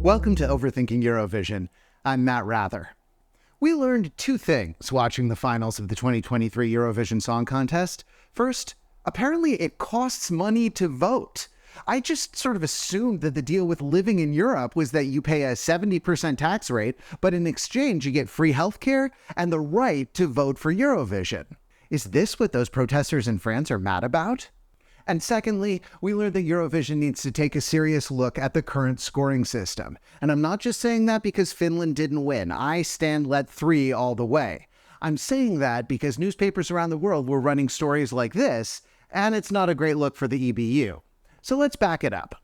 Welcome to Overthinking Eurovision. I'm Matt Rather. We learned two things watching the finals of the 2023 Eurovision Song Contest. First, apparently it costs money to vote. I just sort of assumed that the deal with living in Europe was that you pay a 70% tax rate, but in exchange you get free healthcare and the right to vote for Eurovision. Is this what those protesters in France are mad about? And secondly, we learned that Eurovision needs to take a serious look at the current scoring system. And I'm not just saying that because Finland didn't win. I stand let 3 all the way. I'm saying that because newspapers around the world were running stories like this, and it's not a great look for the EBU. So let's back it up.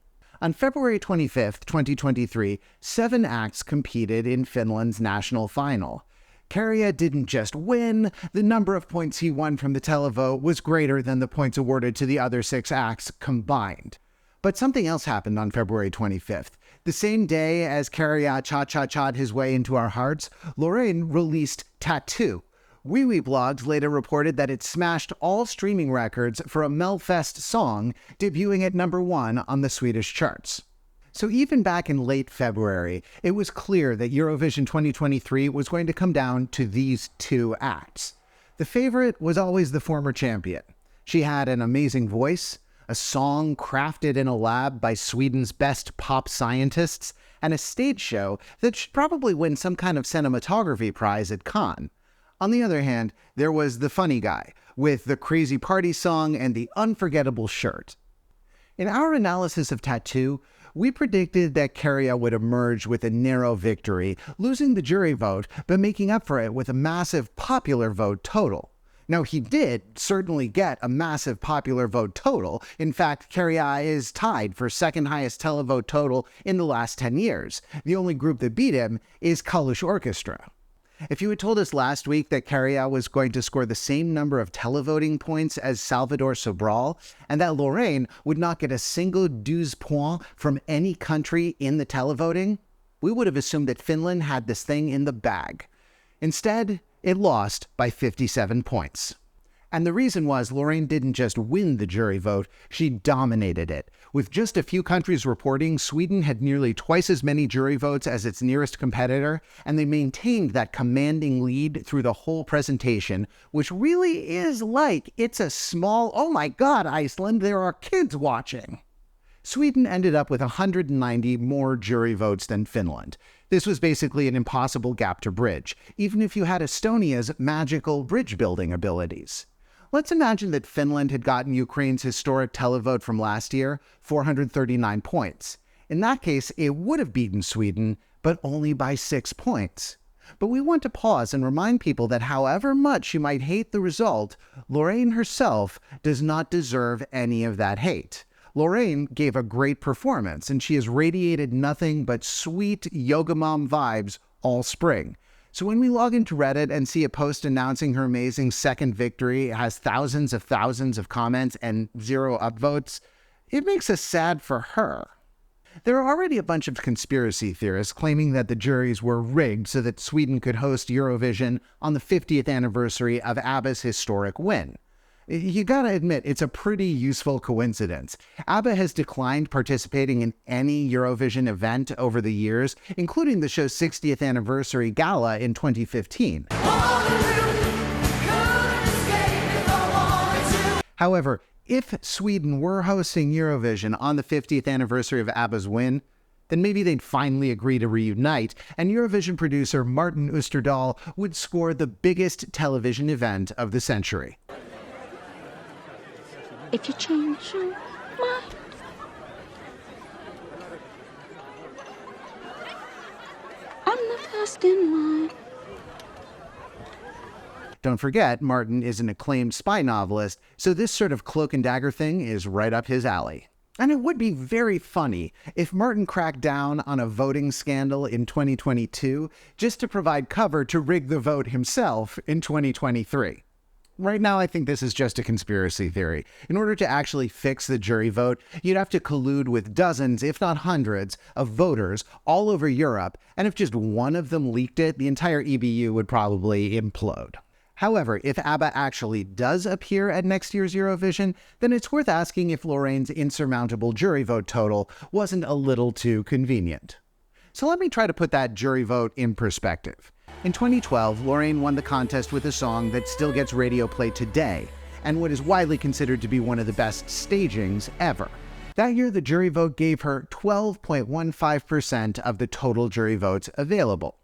On February 25th, 2023, 7 acts competed in Finland's national final. Käärijä didn't just win, the number of points he won from the televote was greater than the points awarded to the other 6 acts combined. But something else happened on February 25th. The same day as Käärijä cha-cha-cha'd his way into our hearts, Loreen released Tattoo. Wee Blogs later reported that it smashed all streaming records for a Melfest song, debuting at #1 on the Swedish charts. So even back in late February, it was clear that Eurovision 2023 was going to come down to these 2 acts. The favorite was always the former champion. She had an amazing voice, a song crafted in a lab by Sweden's best pop scientists, and a stage show that should probably win some kind of cinematography prize at Cannes. On the other hand, there was the funny guy, with the crazy party song and the unforgettable shirt. In our analysis of Tattoo, we predicted that Käärijä would emerge with a narrow victory, losing the jury vote, but making up for it with a massive popular vote total. Now, he did certainly get a massive popular vote total. In fact, Käärijä is tied for second highest televote total in the last 10 years. The only group that beat him is Kalush Orchestra. If you had told us last week that Käärijä was going to score the same number of televoting points as Salvador Sobral, and that Loreen would not get a single 12 points from any country in the televoting, we would have assumed that Finland had this thing in the bag. Instead, it lost by 57 points. And the reason was Loreen didn't just win the jury vote, she dominated it. With just a few countries reporting, Sweden had nearly twice as many jury votes as its nearest competitor, and they maintained that commanding lead through the whole presentation, which really is like it's a small, oh my god, Iceland, there are kids watching. Sweden ended up with 190 more jury votes than Finland. This was basically an impossible gap to bridge, even if you had Estonia's magical bridge-building abilities. Let's imagine that Finland had gotten Ukraine's historic televote from last year, 439 points. In that case, it would have beaten Sweden, but only by 6 points. But we want to pause and remind people that however much you might hate the result, Loreen herself does not deserve any of that hate. Loreen gave a great performance, and she has radiated nothing but sweet yoga mom vibes all spring. So when we log into Reddit and see a post announcing her amazing second victory has thousands of comments and 0 upvotes, it makes us sad for her. There are already a bunch of conspiracy theorists claiming that the juries were rigged so that Sweden could host Eurovision on the 50th anniversary of ABBA's historic win. You gotta admit, it's a pretty useful coincidence. ABBA has declined participating in any Eurovision event over the years, including the show's 60th anniversary gala in 2015. However, if Sweden were hosting Eurovision on the 50th anniversary of ABBA's win, then maybe they'd finally agree to reunite, and Eurovision producer Martin Osterdahl would score the biggest television event of the century. If you change your mind, I'm the first in line. Don't forget, Martin is an acclaimed spy novelist, so this sort of cloak and dagger thing is right up his alley. And it would be very funny if Martin cracked down on a voting scandal in 2022 just to provide cover to rig the vote himself in 2023. Right now, I think this is just a conspiracy theory. In order to actually fix the jury vote, you'd have to collude with dozens, if not hundreds, of voters all over Europe, and if just one of them leaked it, the entire EBU would probably implode. However, if ABBA actually does appear at next year's Eurovision, then it's worth asking if Loreen's insurmountable jury vote total wasn't a little too convenient. So let me try to put that jury vote in perspective. In 2012, Lorraine won the contest with a song that still gets radio play today, and what is widely considered to be one of the best stagings ever. That year, the jury vote gave her 12.15% of the total jury votes available.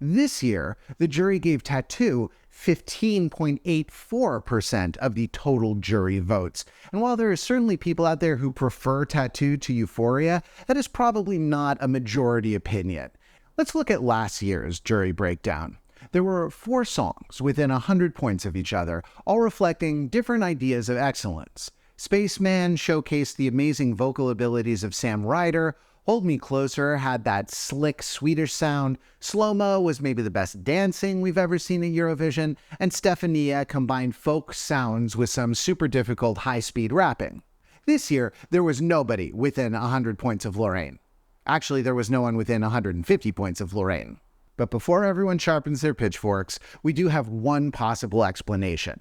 This year, the jury gave Tattoo 15.84% of the total jury votes. And while there are certainly people out there who prefer Tattoo to Euphoria, that is probably not a majority opinion. Let's look at last year's jury breakdown. There were 4 songs within 100 points of each other, all reflecting different ideas of excellence. Spaceman showcased the amazing vocal abilities of Sam Ryder. Hold Me Closer had that slick Swedish sound. Slow-Mo was maybe the best dancing we've ever seen at Eurovision. And Stefania combined folk sounds with some super difficult high-speed rapping. This year, there was nobody within 100 points of Lorraine. Actually, there was no one within 150 points of Lorraine. But before everyone sharpens their pitchforks, we do have one possible explanation.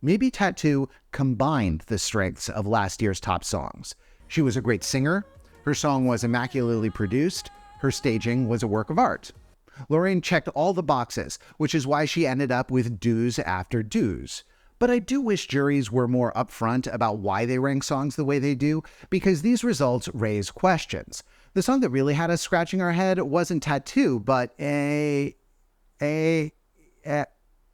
Maybe Tattoo combined the strengths of last year's top songs. She was a great singer, her song was immaculately produced, her staging was a work of art. Lorraine checked all the boxes, which is why she ended up with dues after dues. But I do wish juries were more upfront about why they rank songs the way they do, because these results raise questions. The song that really had us scratching our head wasn't Tattoo, but you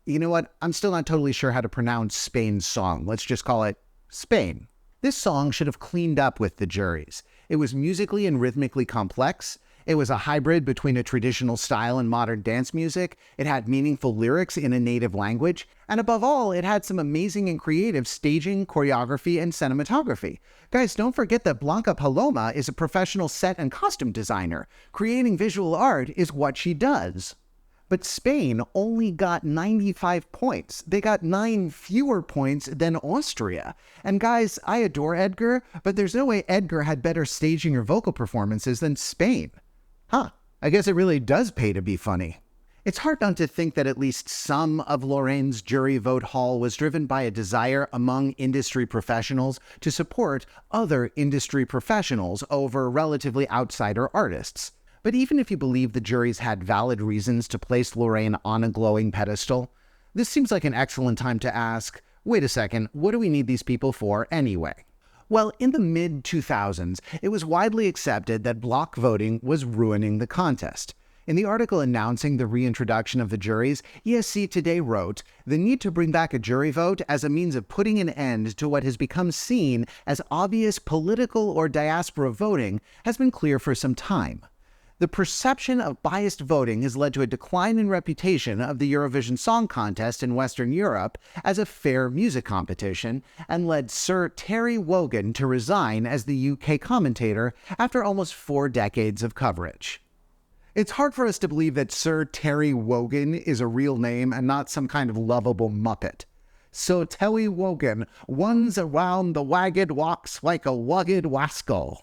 know what? I'm still not totally sure how to pronounce Spain's song. Let's just call it Spain. This song should have cleaned up with the juries. It was musically and rhythmically complex. It was a hybrid between a traditional style and modern dance music. It had meaningful lyrics in a native language. And above all, it had some amazing and creative staging, choreography, and cinematography. Guys, don't forget that Blanca Paloma is a professional set and costume designer. Creating visual art is what she does. But Spain only got 95 points. They got 9 fewer points than Austria. And guys, I adore Edgar, but there's no way Edgar had better staging or vocal performances than Spain. Huh, I guess it really does pay to be funny. It's hard not to think that at least some of Lorraine's jury vote haul was driven by a desire among industry professionals to support other industry professionals over relatively outsider artists. But even if you believe the juries had valid reasons to place Lorraine on a glowing pedestal, this seems like an excellent time to ask, wait a second, what do we need these people for anyway? Well, in the mid-2000s, it was widely accepted that block voting was ruining the contest. In the article announcing the reintroduction of the juries, ESC Today wrote, "The need to bring back a jury vote as a means of putting an end to what has become seen as obvious political or diaspora voting has been clear for some time. The perception of biased voting has led to a decline in reputation of the Eurovision Song Contest in Western Europe as a fair music competition, and led Sir Terry Wogan to resign as the UK commentator after almost 4 decades of coverage." It's hard for us to believe that Sir Terry Wogan is a real name and not some kind of lovable Muppet. So Terry Wogan runs around the wagged walks like a wugged wascal.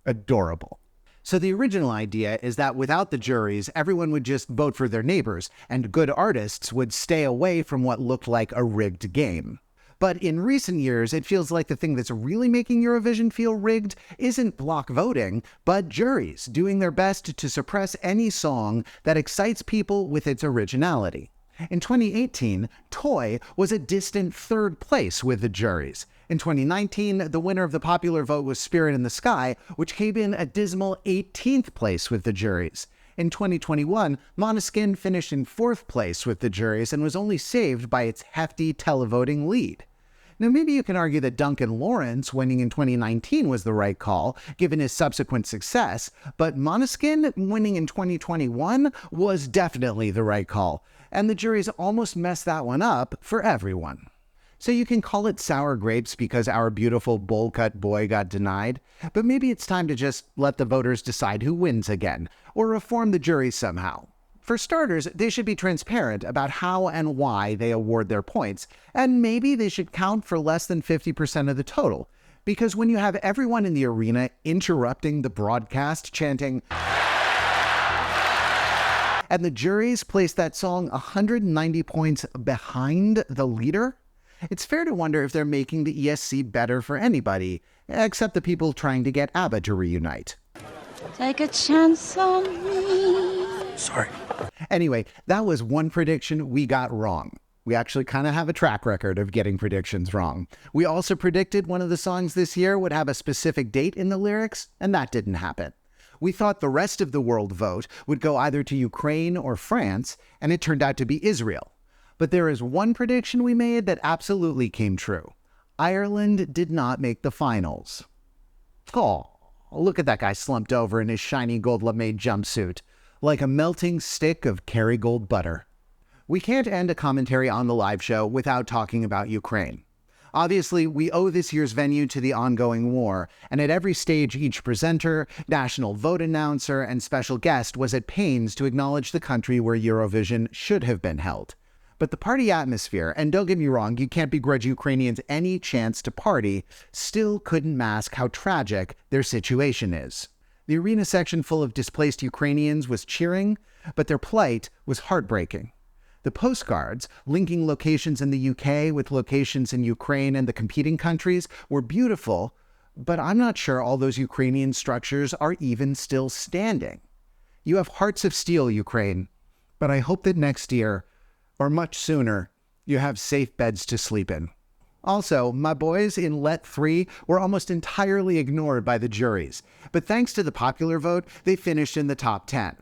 Adorable. So the original idea is that without the juries, everyone would just vote for their neighbors, and good artists would stay away from what looked like a rigged game. But in recent years, it feels like the thing that's really making Eurovision feel rigged isn't block voting, but juries doing their best to suppress any song that excites people with its originality. In 2018, Toy was a distant 3rd place with the juries. In 2019, the winner of the popular vote was Spirit in the Sky, which came in a dismal 18th place with the juries. In 2021, Måneskin finished in 4th place with the juries and was only saved by its hefty televoting lead. Now, maybe you can argue that Duncan Lawrence winning in 2019 was the right call, given his subsequent success, but Måneskin winning in 2021 was definitely the right call, and the juries almost messed that one up for everyone. So you can call it sour grapes because our beautiful bowl-cut boy got denied, but maybe it's time to just let the voters decide who wins again, or reform the jury somehow. For starters, they should be transparent about how and why they award their points, and maybe they should count for less than 50% of the total, because when you have everyone in the arena interrupting the broadcast chanting, and the juries place that song 190 points behind the leader, it's fair to wonder if they're making the ESC better for anybody, except the people trying to get ABBA to reunite. Take a chance on me. Sorry. Anyway, that was one prediction we got wrong. We actually kind of have a track record of getting predictions wrong. We also predicted one of the songs this year would have a specific date in the lyrics, and that didn't happen. We thought the rest of the world vote would go either to Ukraine or France, and it turned out to be Israel. But there is one prediction we made that absolutely came true. Ireland did not make the finals. Oh, look at that guy slumped over in his shiny gold lame jumpsuit, like a melting stick of Kerrygold butter. We can't end a commentary on the live show without talking about Ukraine. Obviously, we owe this year's venue to the ongoing war, and at every stage each presenter, national vote announcer, and special guest was at pains to acknowledge the country where Eurovision should have been held. But the party atmosphere, and don't get me wrong, you can't begrudge Ukrainians any chance to party, still couldn't mask how tragic their situation is. The arena section full of displaced Ukrainians was cheering, but their plight was heartbreaking. The postcards, linking locations in the UK with locations in Ukraine and the competing countries, were beautiful, but I'm not sure all those Ukrainian structures are even still standing. You have hearts of steel, Ukraine, but I hope that next year, or much sooner, you have safe beds to sleep in. Also, my boys in Let 3 were almost entirely ignored by the juries, but thanks to the popular vote, they finished in the top 10.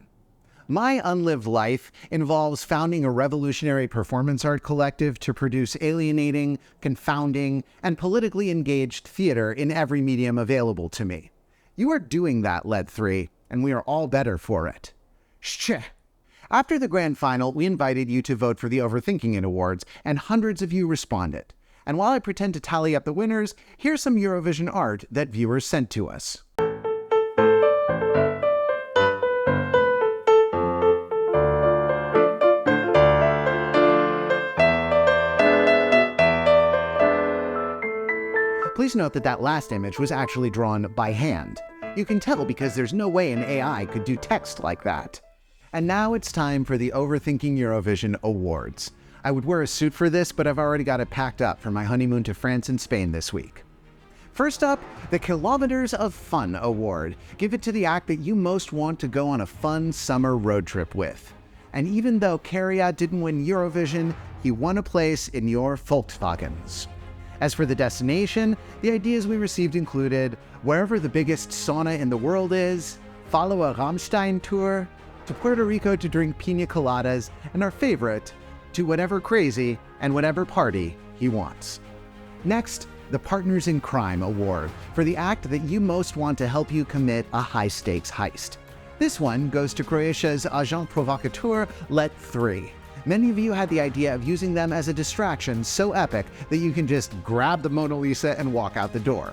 My unlived life involves founding a revolutionary performance art collective to produce alienating, confounding, and politically engaged theater in every medium available to me. You are doing that, Let 3, and we are all better for it. Shh. After the grand final, we invited you to vote for the Overthinking It Awards, and hundreds of you responded. And while I pretend to tally up the winners, here's some Eurovision art that viewers sent to us. Please note that last image was actually drawn by hand. You can tell because there's no way an AI could do text like that. And now it's time for the Overthinking Eurovision Awards. I would wear a suit for this, but I've already got it packed up for my honeymoon to France and Spain this week. First up, the Kilometers of Fun Award. Give it to the act that you most want to go on a fun summer road trip with. And even though Kärja didn't win Eurovision, he won a place in your Volkswagens. As for the destination, the ideas we received included wherever the biggest sauna in the world is, follow a Rammstein tour, to Puerto Rico to drink pina coladas, and our favorite, to whatever crazy and whatever party he wants. Next, the Partners in Crime Award for the act that you most want to help you commit a high-stakes heist. This one goes to Croatia's Agent Provocateur Let 3. Many of you had the idea of using them as a distraction so epic that you can just grab the Mona Lisa and walk out the door.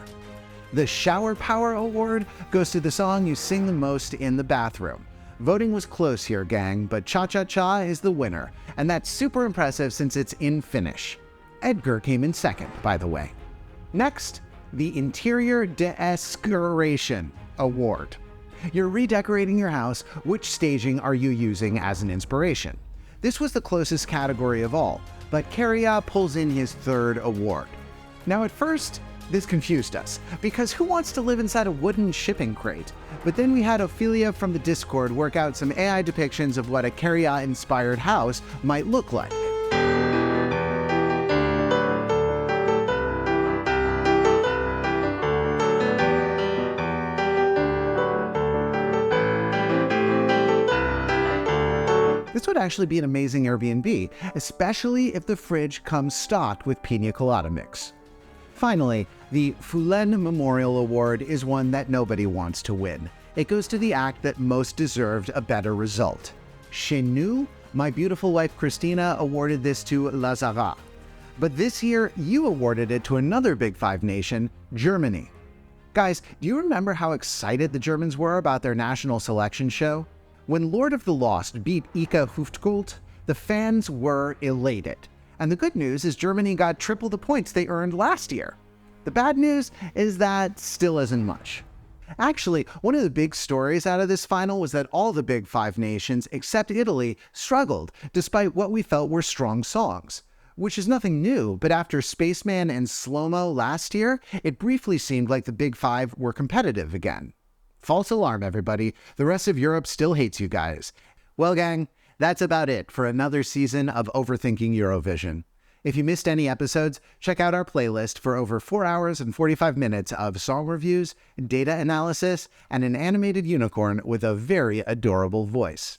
The Shower Power Award goes to the song you sing the most in the bathroom. Voting was close here, gang, but Cha Cha Cha is the winner, and that's super impressive since it's in Finnish. Edgar came in second, by the way. Next, the Interior Decoration Award. You're redecorating your house. Which staging are you using as an inspiration? This was the closest category of all, but Kärja pulls in his third award. Now at first, this confused us, because who wants to live inside a wooden shipping crate? But then we had Ophelia from the Discord work out some AI depictions of what a Kärja-inspired house might look like. This would actually be an amazing Airbnb, especially if the fridge comes stocked with pina colada mix. Finally, the Fulen Memorial Award is one that nobody wants to win. It goes to the act that most deserved a better result. Chez nous, my beautiful wife Christina awarded this to Lazara. But this year, you awarded it to another Big Five nation, Germany. Guys, do you remember how excited the Germans were about their national selection show? When Lord of the Lost beat Ika Hüftgold, the fans were elated. And the good news is Germany got triple the points they earned last year. The bad news is that still isn't much. Actually, one of the big stories out of this final was that all the Big Five nations, except Italy, struggled, despite what we felt were strong songs. Which is nothing new, but after Spaceman and Slow Mo last year, it briefly seemed like the Big Five were competitive again. False alarm, everybody. The rest of Europe still hates you guys. Well, gang, that's about it for another season of Overthinking Eurovision. If you missed any episodes, check out our playlist for over 4 hours and 45 minutes of song reviews, data analysis, and an animated unicorn with a very adorable voice.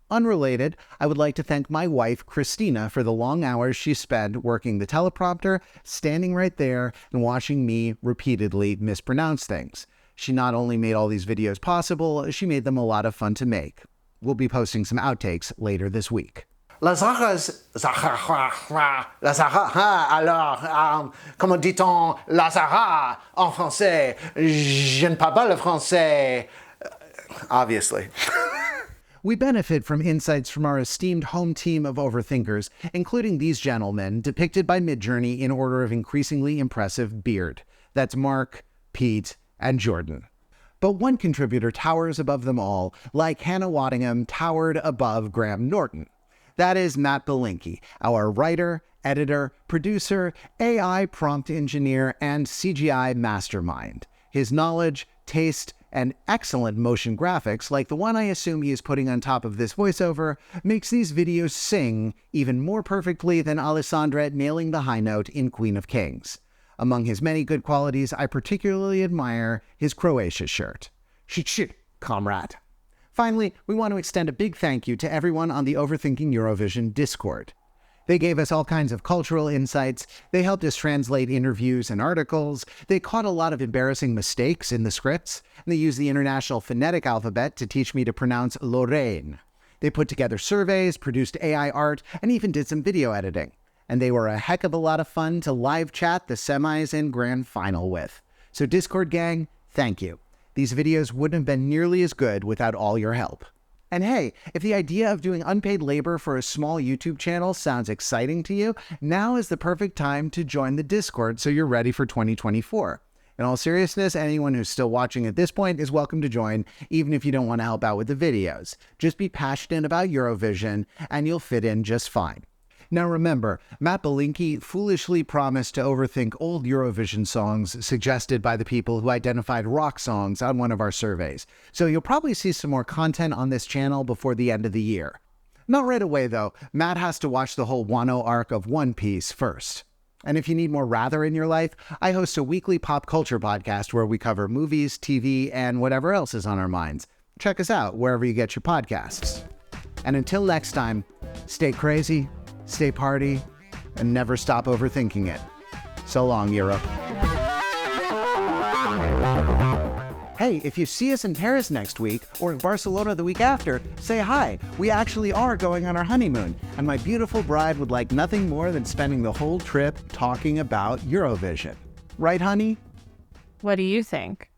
Unrelated, I would like to thank my wife, Christina, for the long hours she spent working the teleprompter, standing right there, and watching me repeatedly mispronounce things. She not only made all these videos possible, she made them a lot of fun to make. We'll be posting some outtakes later this week. La Sahara, alors, comment dit-on la Sahara en français? Je ne parle pas le français. Obviously. We benefit from insights from our esteemed home team of overthinkers, including these gentlemen, depicted by Midjourney in order of increasingly impressive beard. That's Mark, Pete, and Jordan. But one contributor towers above them all, like Hannah Waddingham towered above Graham Norton. That is Matt Belinkie, our writer, editor, producer, AI prompt engineer, and CGI mastermind. His knowledge, taste, and excellent motion graphics, like the one I assume he is putting on top of this voiceover, makes these videos sing even more perfectly than Alessandra nailing the high note in Queen of Kings. Among his many good qualities, I particularly admire his Croatia shirt. Shit, comrade. Finally, we want to extend a big thank you to everyone on the Overthinking Eurovision Discord. They gave us all kinds of cultural insights, they helped us translate interviews and articles, they caught a lot of embarrassing mistakes in the scripts, and they used the International Phonetic Alphabet to teach me to pronounce Lorraine. They put together surveys, produced AI art, and even did some video editing. And they were a heck of a lot of fun to live chat the semis and grand final with. So Discord gang, thank you. These videos wouldn't have been nearly as good without all your help. And hey, if the idea of doing unpaid labor for a small YouTube channel sounds exciting to you, now is the perfect time to join the Discord so you're ready for 2024. In all seriousness, anyone who's still watching at this point is welcome to join, even if you don't want to help out with the videos. Just be passionate about Eurovision, and you'll fit in just fine. Now remember, Matt Belinkie foolishly promised to overthink old Eurovision songs suggested by the people who identified rock songs on one of our surveys, so you'll probably see some more content on this channel before the end of the year. Not right away though, Matt has to watch the whole Wano arc of One Piece first. And if you need more Rather in your life, I host a weekly pop culture podcast where we cover movies, TV, and whatever else is on our minds. Check us out wherever you get your podcasts. And until next time, stay crazy, stay party, and never stop overthinking it. So long, Europe. Hey, if you see us in Paris next week, or in Barcelona the week after, say hi. We actually are going on our honeymoon, and my beautiful bride would like nothing more than spending the whole trip talking about Eurovision. Right, honey? What do you think?